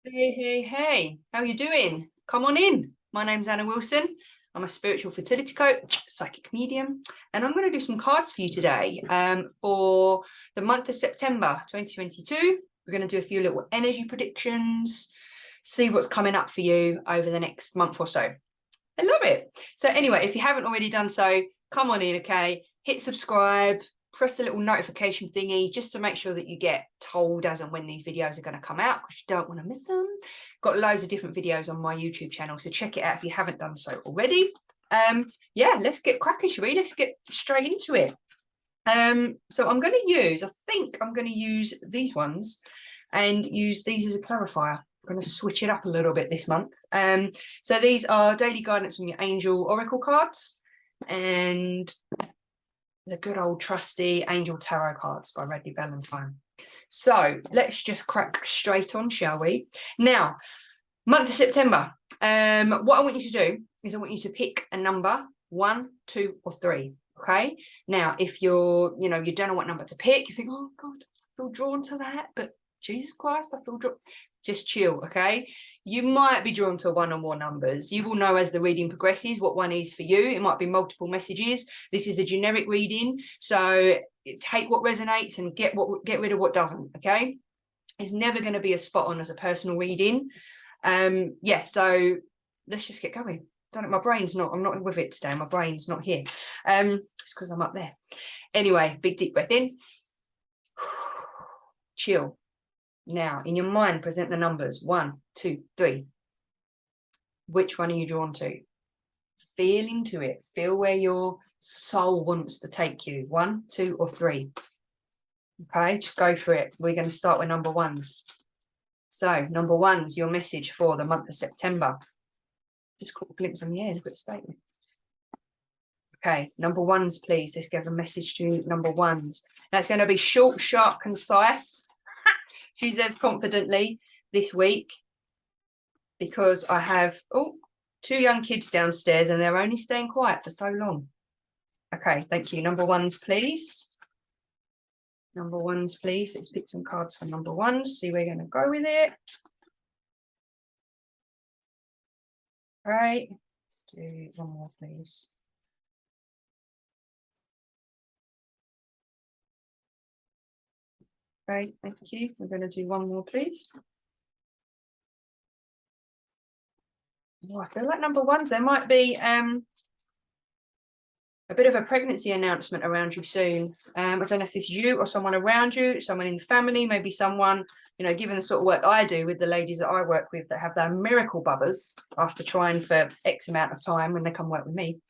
Hey, hey, hey, how are you doing? Come on in. My name's Anna Willson. I'm a spiritual fertility coach, psychic medium, and I'm going to do some cards for you today for the month of September 2022. We're going to do a few little energy predictions, see what's coming up for you over the next month or so. I love it. So anyway, if you haven't already done so, come on in, okay? Hit subscribe, press the little notification thingy just to make sure that you get told as and when these videos are going to come out, because you don't want to miss them. Got loads of different videos on my YouTube channel, so check it out if you haven't done so already. Yeah, let's get cracking, shall we? Let's get straight into it. So I think I'm going to use these ones and use these as a clarifier. I'm going to switch it up a little bit this month. So these are daily guidance from your angel oracle cards and the good old trusty angel tarot cards by Reddy Valentine. So let's just crack straight on, shall we? Now, month of September. What I want you to do is I want you to pick a number 1, 2, or 3. Okay. Now, if you don't know what number to pick, you think, oh God, I feel drawn to that, but Jesus Christ, I feel drawn. Just chill, okay? You might be drawn to one or more numbers. You will know as the reading progresses what one is for you. It might be multiple messages. This is a generic reading, so take what resonates and get rid of what doesn't, okay? It's never going to be as spot on as a personal reading. Yeah, so let's just get going. I'm not with it today. My brain's not here. It's because I'm up there. Anyway, big deep breath in. Chill. Now, in your mind, present the numbers 1, 2, 3. Which one are you drawn to? Feel into it. Feel where your soul wants to take you. 1, 2, or 3. Okay, just go for it. We're going to start with number ones. So, number one's your message for the month of September. Just caught a glimpse on the air. Look at the statement. Okay, number ones, please. Let's give a message to number ones. That's going to be short, sharp, concise. She says confidently this week, because I have 2 young kids downstairs and they're only staying quiet for so long. Okay, thank you. Number ones, please. Number ones, please. Let's pick some cards for number ones. See where we're going to go with it. All right, let's do one more, please. Great, thank you. We're going to do one more, please. Oh, I feel like number ones, there might be a bit of a pregnancy announcement around you soon. I don't know if this is you or someone around you, someone in the family, maybe someone, given the sort of work I do with the ladies that I work with that have their miracle bubbers after trying for X amount of time when they come work with me.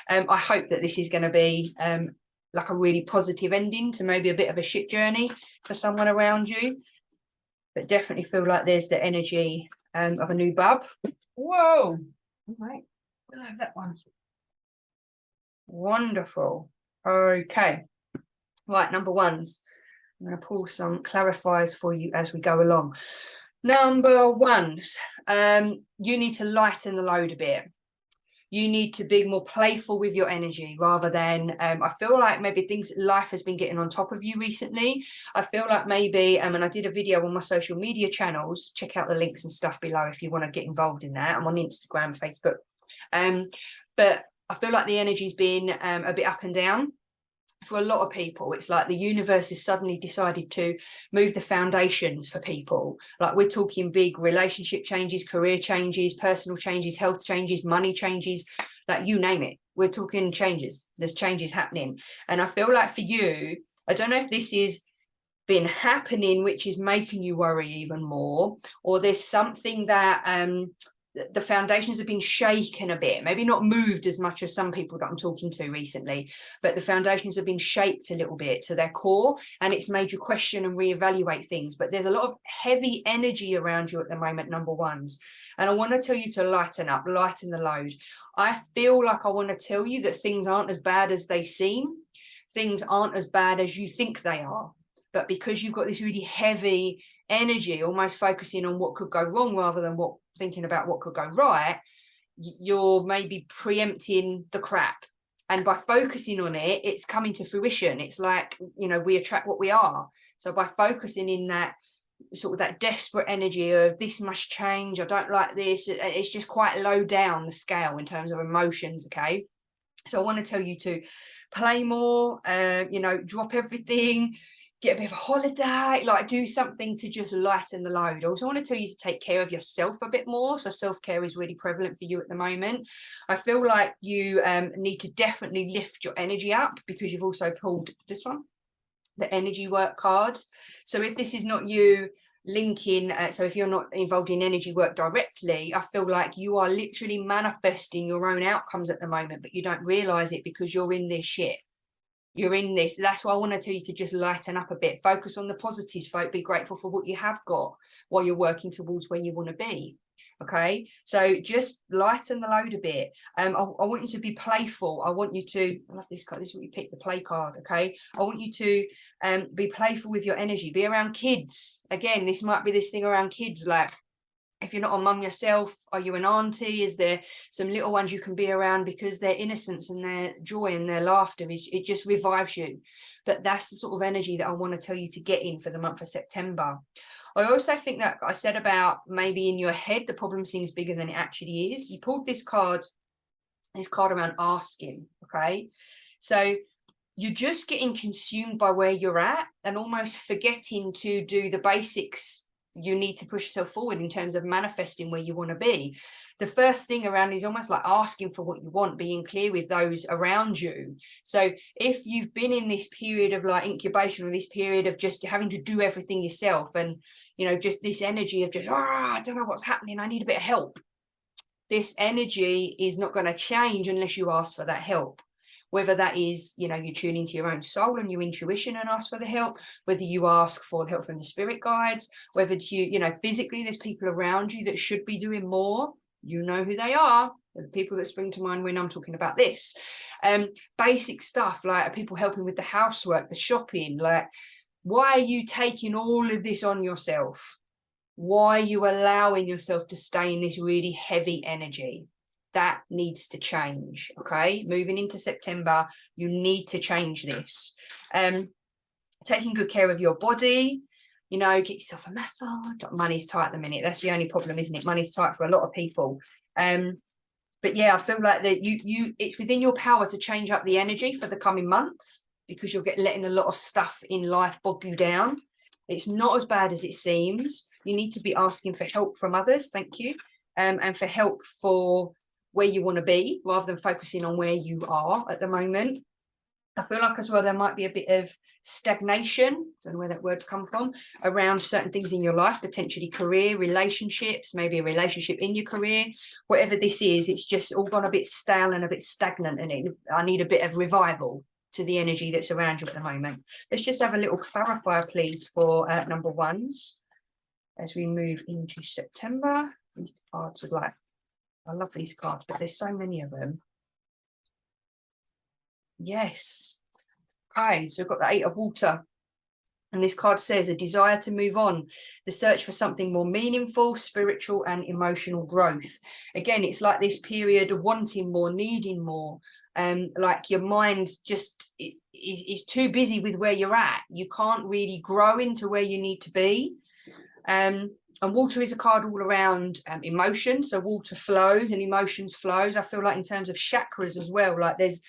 I hope that this is going to be like a really positive ending to maybe a bit of a shit journey for someone around you. But definitely feel like there's the energy of a new bub. Whoa. All right, we'll have that one. Wonderful. Okay. Right, number ones. I'm going to pull some clarifiers for you as we go along. Number ones, you need to lighten the load a bit. You need to be more playful with your energy rather than, I feel like maybe life has been getting on top of you recently. I feel like maybe, and I did a video on my social media channels, check out the links and stuff below if you want to get involved in that. I'm on Instagram, Facebook. But I feel like the energy's been a bit up and down. For a lot of people, it's like the universe has suddenly decided to move the foundations for people. Like, we're talking big relationship changes, career changes, personal changes, health changes, money changes, like you name it. We're talking changes. There's changes happening. And I feel like for you, I don't know if this is been happening, which is making you worry even more, or there's something that the foundations have been shaken a bit, maybe not moved as much as some people that I'm talking to recently, but the foundations have been shaped a little bit to their core, and it's made you question and reevaluate things. But there's a lot of heavy energy around you at the moment, number ones, and I want to tell you to lighten up, lighten the load. I feel like I want to tell you that things aren't as bad as they seem. Things aren't as bad as you think they are. But because you've got this really heavy energy, almost focusing on what could go wrong rather than thinking about what could go right, you're maybe preempting the crap. And by focusing on it, it's coming to fruition. It's like, we attract what we are. So by focusing in that sort of that desperate energy of this must change, I don't like this. It's just quite low down the scale in terms of emotions. Okay, so I want to tell you to play more, you know, drop everything, get a bit of a holiday, like do something to just lighten the load. I also want to tell you to take care of yourself a bit more. So self-care is really prevalent for you at the moment. I feel like you need to definitely lift your energy up, because you've also pulled this one, the energy work card. So if this is not you linking, so if you're not involved in energy work directly, I feel like you are literally manifesting your own outcomes at the moment, but you don't realize it because you're in this shit. You're in this. That's why I want to tell you to just lighten up a bit, focus on the positives, folk. Be grateful for what you have got while you're working towards where you want to be. Okay, so just lighten the load a bit. I want you to be playful. I want you to, I love this card, this is what you pick, the play card. Okay, I want you to be playful with your energy, be around kids. Again, this might be this thing around kids, like if you're not a mum yourself, are you an auntie? Is there some little ones you can be around, because their innocence and their joy and their laughter it just revives you. But that's the sort of energy that I want to tell you to get in for the month of September. I also think that I said about maybe in your head the problem seems bigger than it actually is. You pulled this card around asking. Okay, so you're just getting consumed by where you're at and almost forgetting to do the basics you need to push yourself forward in terms of manifesting where you want to be. The first thing around is almost like asking for what you want, being clear with those around you. So if you've been in this period of like incubation, or this period of just having to do everything yourself, and you know, just this energy of just, I don't know what's happening, I need a bit of help, this energy is not going to change unless you ask for that help. Whether that is, you know, you tune into your own soul and your intuition and ask for the help, whether you ask for the help from the spirit guides, whether you know, physically there's people around you that should be doing more. You know who they are. They're the people that spring to mind when I'm talking about this. Basic stuff like people helping with the housework, the shopping. Like, why are you taking all of this on yourself? Why are you allowing yourself to stay in this really heavy energy? That needs to change. Okay, moving into September, you need to change this. Taking good care of your body, you know, get yourself a massage. Money's tight at the minute. That's the only problem, isn't it? Money's tight for a lot of people. But yeah, I feel like that it's within your power to change up the energy for the coming months, because you'll get letting a lot of stuff in life bog you down. It's not as bad as it seems. You need to be asking for help from others. Thank you. And for help for where you want to be, rather than focusing on where you are at the moment. I feel like as well there might be a bit of stagnation, don't know where that word's come from, around certain things in your life, potentially career, relationships, maybe a relationship in your career. Whatever this is, it's just all gone a bit stale and a bit stagnant, and I need a bit of revival to the energy that's around you at the moment. Let's just have a little clarifier, please, for number ones as we move into September. These cards are like, I love these cards, but there's so many of them. Yes. Okay, so we've got the 8 of water. And this card says a desire to move on, the search for something more meaningful, spiritual and emotional growth. Again, it's like this period of wanting more, needing more. Like your mind just is too busy with where you're at. You can't really grow into where you need to be. And water is a card all around emotion. So water flows and emotions flows. I feel like in terms of chakras as well, like there's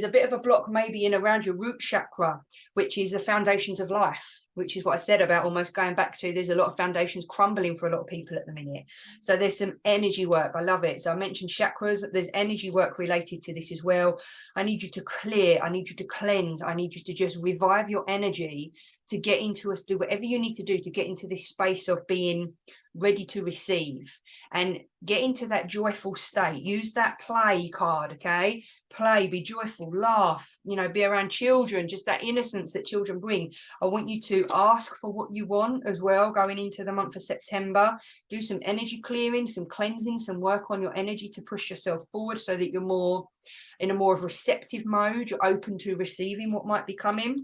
a bit of a block maybe in around your root chakra, which is the foundations of life, which is what I said about almost going back to, there's a lot of foundations crumbling for a lot of people at the minute. So there's some energy work. I love it. So I mentioned chakras. There's energy work related to this as well. I need you to clear. I need you to cleanse. I need you to just revive your energy to get into us, do whatever you need to do to get into this space of being ready to receive and get into that joyful state. Use that play card. Okay, play, be joyful, laugh, you know, be around children, just that innocence that children bring. I want you to ask for what you want as well going into the month of September. Do some energy clearing, some cleansing, some work on your energy to push yourself forward so that you're more in a more of receptive mode. You're open to receiving what might be coming.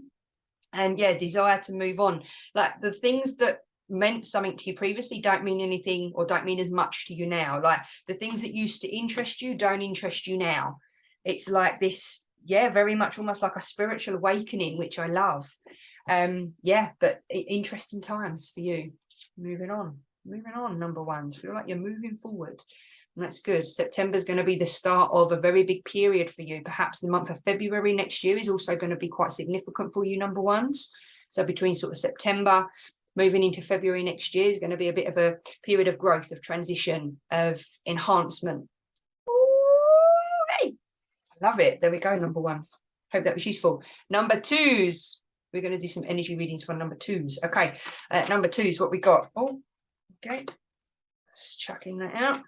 And yeah, desire to move on. Like the things that meant something to you previously don't mean anything or don't mean as much to you now. Like the things that used to interest you don't interest you now. It's like this, yeah, very much almost like a spiritual awakening, which I love. Yeah, but interesting times for you. Moving on, number ones. Feel like you're moving forward. And that's good. September is going to be the start of a very big period for you. Perhaps the month of February next year is also going to be quite significant for you, number ones. So between sort of September, moving into February next year is going to be a bit of a period of growth, of transition, of enhancement. Ooh, hey. Love it. There we go, number ones. Hope that was useful. Number twos. We're going to do some energy readings for number twos. Okay, number twos, what we got? Oh, okay. Just chucking that out.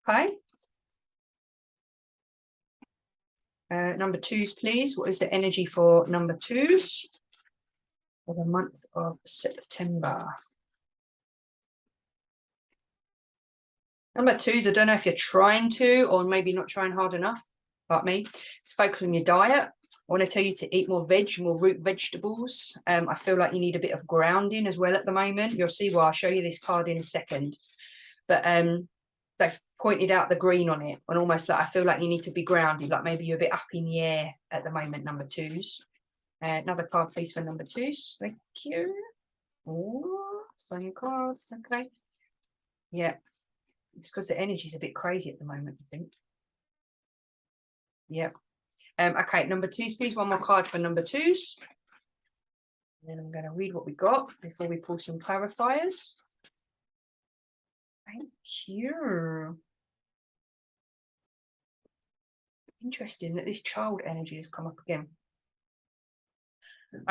Okay. Number twos, please. What is the energy for number twos for the month of September? Number twos, I don't know if you're trying to or maybe not trying hard enough, like me, to focus on your diet. I want to tell you to eat more veg, more root vegetables. I feel like you need a bit of grounding as well at the moment. You'll see why. I'll show you this card in a second. But they've pointed out the green on it, and almost like I feel like you need to be grounded, like maybe you're a bit up in the air at the moment, number twos. Another card, please, for number twos. Thank you. Oh, sign your cards. Okay. Yeah. It's because the energy is a bit crazy at the moment, I think. Yeah. Okay, number twos, please. One more card for number twos. And then I'm going to read what we got before we pull some clarifiers. Thank you. Interesting that this child energy has come up again.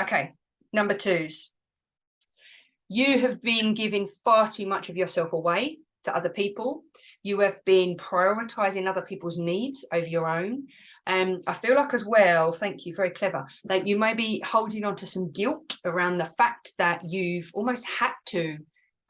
Okay, number twos. You have been giving far too much of yourself away to other people. You have been prioritizing other people's needs over your own. I feel like as well, thank you, very clever, that you may be holding on to some guilt around the fact that you've almost had to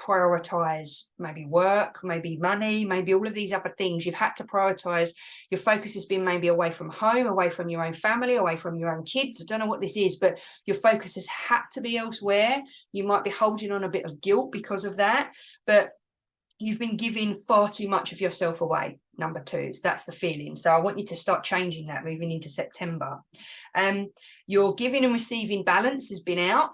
prioritize maybe work, maybe money, maybe all of these other things. You've had to prioritize. Your focus has been maybe away from home, away from your own family, away from your own kids. I don't know what this is, but your focus has had to be elsewhere. You might be holding on a bit of guilt because of that, but you've been giving far too much of yourself away, number twos. That's the feeling. So I want you to start changing that moving into September. Your giving and receiving balance has been out.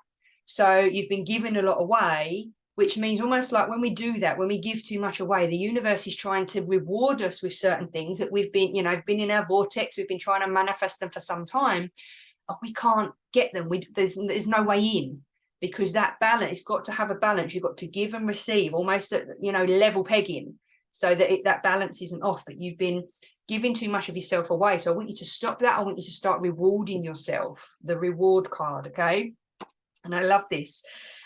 So you've been giving a lot away, which means almost like when we do that, when we give too much away, the universe is trying to reward us with certain things that we've been, been in our vortex. We've been trying to manifest them for some time. But we can't get them. There's no way in. Because that balance, it's got to have a balance. You've got to give and receive almost at, level pegging so that that balance isn't off. But you've been giving too much of yourself away. So I want you to stop that. I want you to start rewarding yourself, the reward card, okay? And I love this.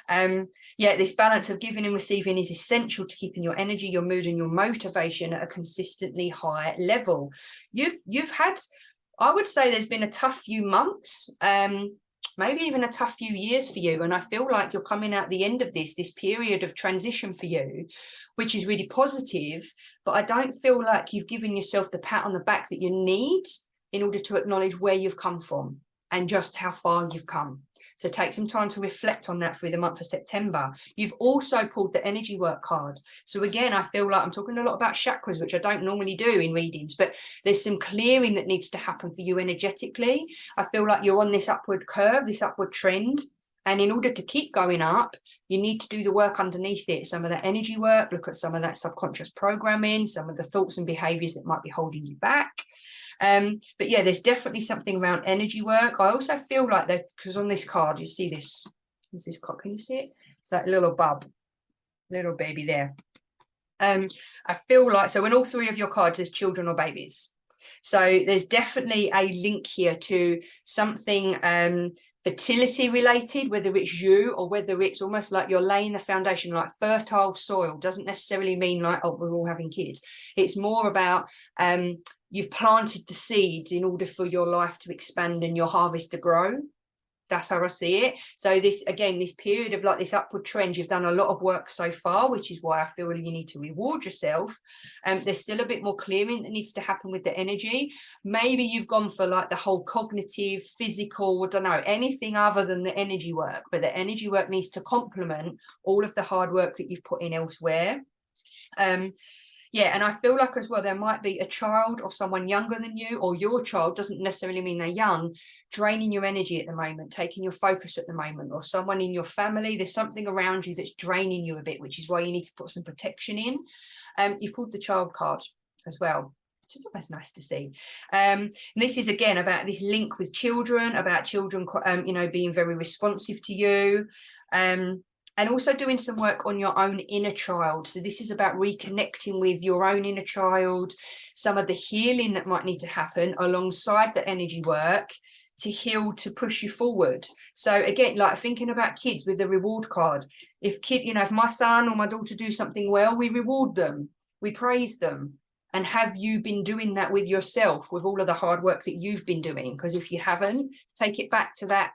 This balance of giving and receiving is essential to keeping your energy, your mood, and your motivation at a consistently high level. You've had, I would say there's been a tough few months, maybe even a tough few years for you. And I feel like you're coming out the end of this period of transition for you, which is really positive. But I don't feel like you've given yourself the pat on the back that you need in order to acknowledge where you've come from and just how far you've come. So take some time to reflect on that through the month of September. You've also pulled the energy work card. So again, I feel like I'm talking a lot about chakras, which I don't normally do in readings, but there's some clearing that needs to happen for you energetically. I feel like you're on this upward curve, this upward trend. And in order to keep going up, you need to do the work underneath it. Some of that energy work, look at some of that subconscious programming, some of the thoughts and behaviors that might be holding you back. But yeah, there's definitely something around energy work. I also feel like that because on this card, you see this. Is this card? Can you see it? It's that little bub, little baby there. I feel like, so in all three of your cards, there's children or babies. So there's definitely a link here to something fertility related, whether it's you or whether it's almost like you're laying the foundation, like fertile soil. Doesn't necessarily mean like, oh, we're all having kids. It's more about you've planted the seeds in order for your life to expand and your harvest to grow. That's how I see it. So this, again, this period of like this upward trend, you've done a lot of work so far, which is why I feel you need to reward yourself. There's still a bit more clearing that needs to happen with the energy. Maybe you've gone for like the whole cognitive, physical, I don't know, anything other than the energy work, but the energy work needs to complement all of the hard work that you've put in elsewhere. Yeah, and I feel like as well, there might be a child or someone younger than you, or your child, doesn't necessarily mean they're young, draining your energy at the moment, taking your focus at the moment, or someone in your family, there's something around you that's draining you a bit, which is why you need to put some protection in. You've pulled the child card as well, which is always nice to see. This is again about this link with children, about children, being very responsive to you. And also doing some work on your own inner child. So this is about reconnecting with your own inner child, some of the healing that might need to happen alongside the energy work to heal, to push you forward. So again, like thinking about kids with the reward card. If my son or my daughter do something well, we reward them, we praise them. And have you been doing that with yourself, with all of the hard work that you've been doing? Because if you haven't, take it back to that.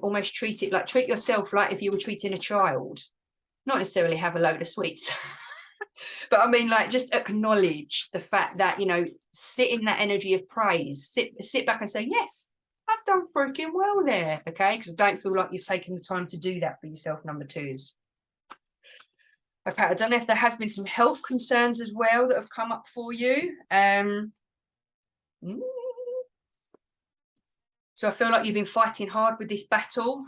Almost treat yourself like if you were treating a child, not necessarily have a load of sweets, but I mean, like, just acknowledge the fact that, sit in that energy of praise, sit back and say, yes, I've done freaking well there. Okay. Because I don't feel like you've taken the time to do that for yourself, number twos. Okay. I don't know if there has been some health concerns as well that have come up for you. So I feel like you've been fighting hard with this battle,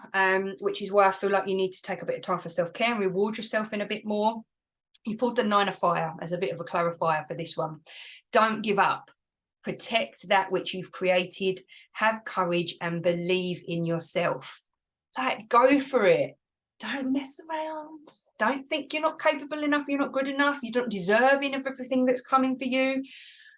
which is why I feel like you need to take a bit of time for self-care and reward yourself in a bit more. You pulled the 9 of fire as a bit of a clarifier for this one. Don't give up. Protect that which you've created. Have courage and believe in yourself. Like, go for it. Don't mess around. Don't think you're not capable enough. You're not good enough. You don't deserve of everything that's coming for you.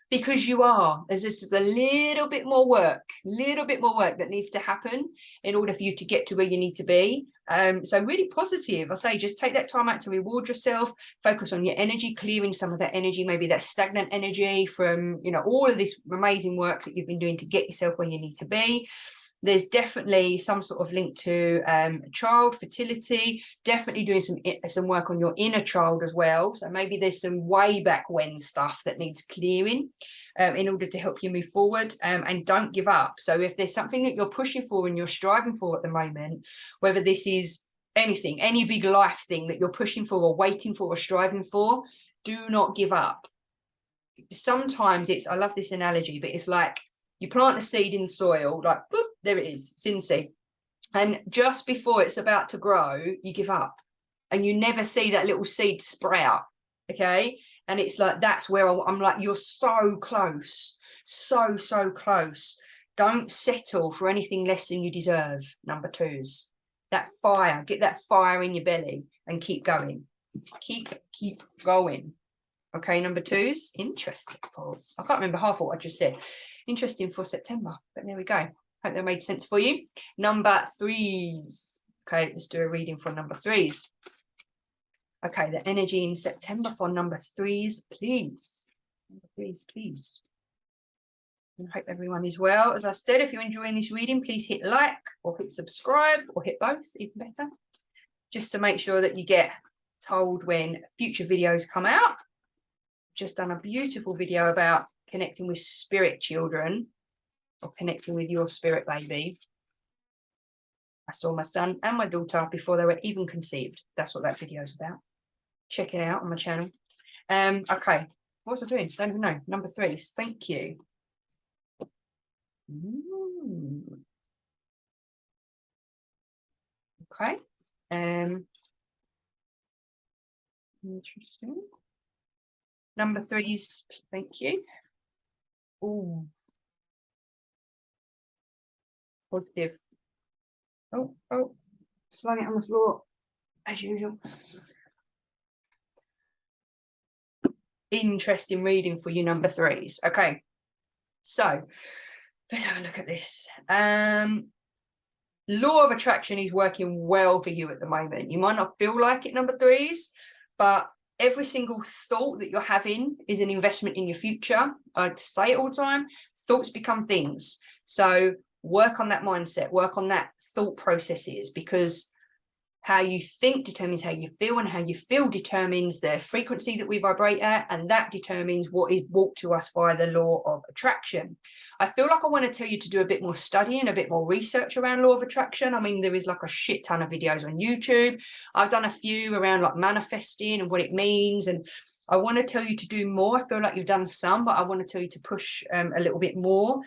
Because you are. There's just a little bit more work that needs to happen in order for you to get to where you need to be. So really positive. I say, just take that time out to reward yourself, focus on your energy, clearing some of that energy, maybe that stagnant energy from, all of this amazing work that you've been doing to get yourself where you need to be. There's definitely some sort of link to child fertility, definitely doing some work on your inner child as well. So maybe there's some way back when stuff that needs clearing in order to help you move forward, and don't give up. So if there's something that you're pushing for and you're striving for at the moment, whether this is anything, any big life thing that you're pushing for or waiting for or striving for, do not give up. Sometimes I love this analogy, but it's like, you plant a seed in soil, like, boop, there it is, it's in seed. And just before it's about to grow, you give up. And you never see that little seed sprout, okay? And it's like, that's where I'm like, you're so close, so close. Don't settle for anything less than you deserve, number twos. That fire, get that fire in your belly and keep going. Keep going. Okay, number twos, interesting. I can't remember half of what I just said. Interesting for September, but there we go. Hope that made sense for you. Number threes. Okay, let's do a reading for number threes. Okay, the energy in September for number threes, please. Number threes, please. And I hope everyone is well. As I said, if you're enjoying this reading, please hit like or hit subscribe or hit both, even better, just to make sure that you get told when future videos come out. Just done a beautiful video about connecting with spirit children, or connecting with your spirit baby. I saw my son and my daughter before they were even conceived. That's what that video is about. Check it out on my channel. Okay, what was I doing? Don't even know. Number threes, thank you. Okay. Interesting. Number threes, thank you. Oh, positive. Oh, slung it on the floor as usual. Interesting reading for you, number threes. Okay, so let's have a look at this. Law of attraction is working well for you at the moment. You might not feel like it, number threes, but every single thought that you're having is an investment in your future. I say it all the time, thoughts become things. So work on that mindset, work on that thought processes, because How you think determines how you feel, and how you feel determines the frequency that we vibrate at, and that determines what is brought to us via the law of attraction. I feel like I want to tell you to do a bit more studying, a bit more research around law of attraction. I mean, there is like a shit ton of videos on YouTube. I've done a few around like manifesting and what it means, and I want to tell you to do more. I feel like you've done some, but I want to tell you to push a little bit more.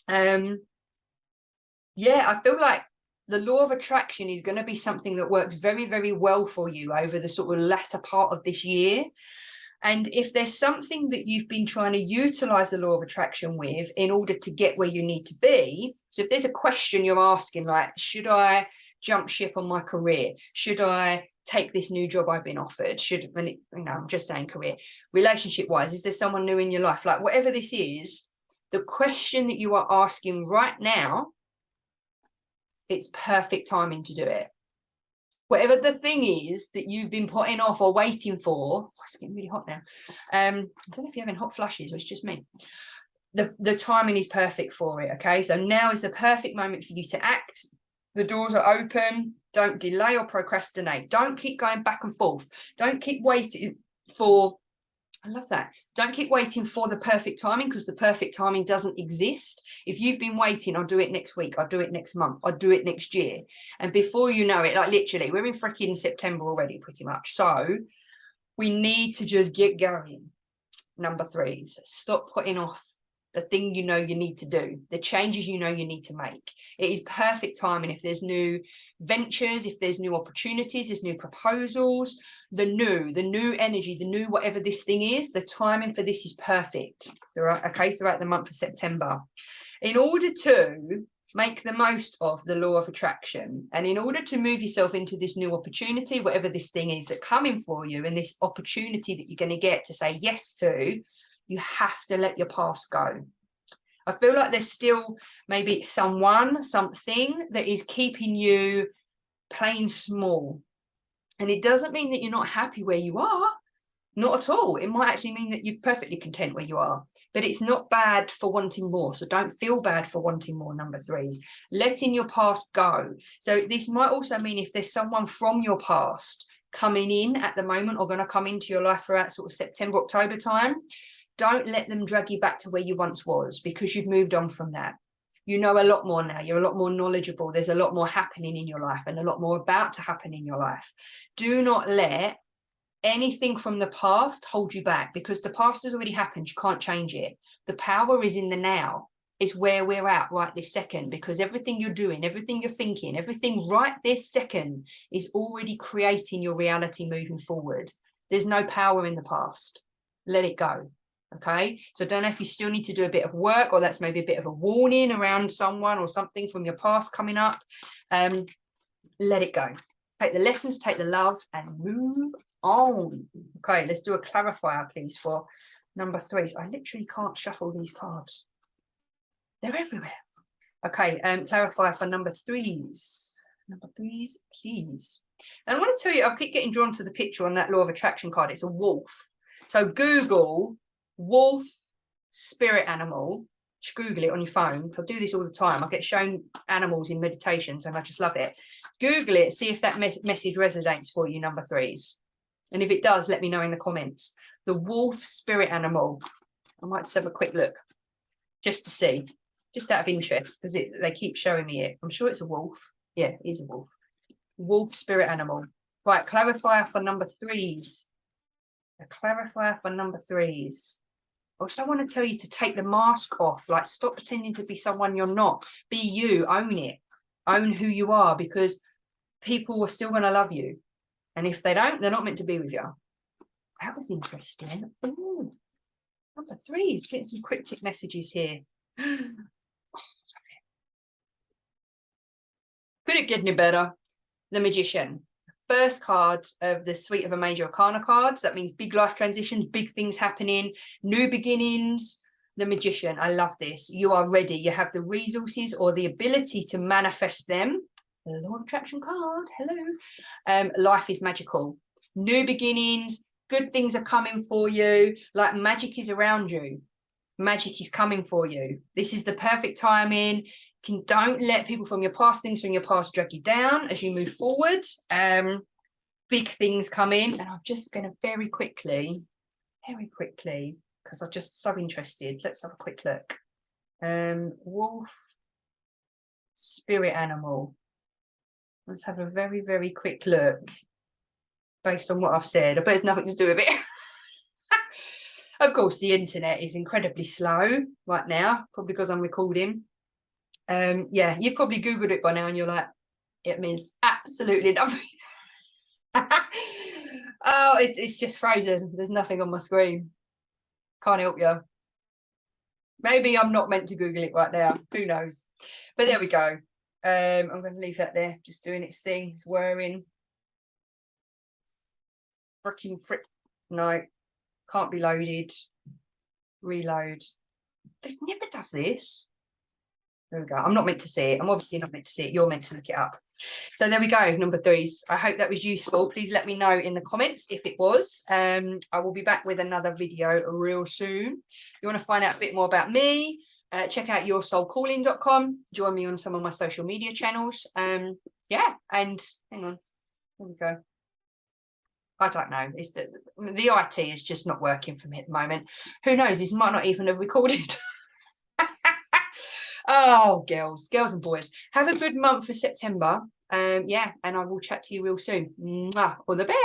Yeah, I feel like the law of attraction is going to be something that works very, very well for you over the sort of latter part of this year. And if there's something that you've been trying to utilize the law of attraction with in order to get where you need to be, so if there's a question you're asking, like, should I jump ship on my career? Should I take this new job I've been offered? I'm just saying career, relationship wise, is there someone new in your life? Like, whatever this is, the question that you are asking right now, it's perfect timing to do it. Whatever the thing is that you've been putting off or waiting for, oh, it's getting really hot now. I don't know if you're having hot flashes or it's just me. The timing is perfect for it, okay? So now is the perfect moment for you to act. The doors are open. Don't delay or procrastinate. Don't keep going back and forth. Don't keep waiting for, I love that. Don't keep waiting for the perfect timing, because the perfect timing doesn't exist. If you've been waiting, I'll do it next week, I'll do it next month, I'll do it next year. And before you know it, like literally, we're in freaking September already, pretty much. So we need to just get going. Number 3, stop putting off the thing you know you need to do, the changes you know you need to make. It is perfect timing. If there's new ventures, if there's new opportunities, there's new proposals, the new energy, the new whatever this thing is, the timing for this is perfect throughout the month of September. In order to make the most of the law of attraction, and in order to move yourself into this new opportunity, whatever this thing is that's coming for you, and this opportunity that you're going to get to say yes to, you have to let your past go. I feel like there's still maybe something that is keeping you playing small. And it doesn't mean that you're not happy where you are. Not at all. It might actually mean that you're perfectly content where you are. But it's not bad for wanting more. So don't feel bad for wanting more, number 3s. Letting your past go. So this might also mean if there's someone from your past coming in at the moment, or going to come into your life throughout sort of September, October time, don't let them drag you back to where you once was, because you've moved on from that. You know a lot more now. You're a lot more knowledgeable. There's a lot more happening in your life, and a lot more about to happen in your life. Do not let anything from the past hold you back, because the past has already happened. You can't change it. The power is in the now. It's where we're at right this second, because everything you're doing, everything you're thinking, everything right this second is already creating your reality moving forward. There's no power in the past. Let it go. Okay, so I don't know if you still need to do a bit of work, or that's maybe a bit of a warning around someone or something from your past coming up. Let it go. Take the lessons, take the love, and move on. Okay, let's do a clarifier, please, for number 3s. I literally can't shuffle these cards. They're everywhere. Okay, clarifier for number 3s. Number 3s, please. And I want to tell you, I keep getting drawn to the picture on that law of attraction card. It's a wolf. So Google wolf spirit animal. Just Google it on your phone. I do this all the time. I get shown animals in meditations and I just love it. Google it, see if that message resonates for you, number 3s. And if it does, let me know in the comments. The wolf spirit animal. I might just have a quick look just to see, just out of interest, because they keep showing me it. I'm sure it's a wolf. Yeah, it is a wolf. Wolf spirit animal. Right, clarifier for number 3s. A clarifier for number 3s. I also want to tell you to take the mask off. Like, stop pretending to be someone you're not. Be you. Own it. Own who you are, because people are still going to love you. And if they don't, they're not meant to be with you. That was interesting. Ooh. Number 3s. Getting some cryptic messages here. Could it get any better? The Magician. First card of the suite of a major arcana cards. That means big life transitions, big things happening, new beginnings. The Magician. I love this. You are ready. You have the resources or the ability to manifest them. The law of attraction card. Hello. Life is magical. New beginnings. Good things are coming for you. Like magic is around you. magic is coming for you. This is the perfect timing. Don't let people from your past, things from your past, drag you down as you move forward. Big things come in, and I'm just going to very quickly, because I'm just so interested. Let's have a quick look. Wolf, spirit animal. Let's have a very, very quick look based on what I've said. I bet it's nothing to do with it. Of course, the internet is incredibly slow right now, probably because I'm recording. Yeah, you've probably Googled it by now and you're like, it means absolutely nothing. Oh, it's just frozen. There's nothing on my screen. Can't help you. Maybe I'm not meant to Google it right now. Who knows? But there we go. I'm going to leave that there, just doing its thing. It's whirring. Freaking frick. No, can't be loaded. Reload. This never does this. There we go. I'm not meant to see it. I'm obviously not meant to see it. You're meant to look it up. So there we go, number 3. I hope that was useful. Please let me know in the comments if it was. I will be back with another video real soon. If you want to find out a bit more about me, check out yoursoulcalling.com. Join me on some of my social media channels. Yeah, and hang on. There we go. I don't know. It's the IT is just not working for me at the moment. Who knows? This might not even have recorded. Oh, girls and boys, have a good month for September. Yeah, and I will chat to you real soon. Mwah. All the best.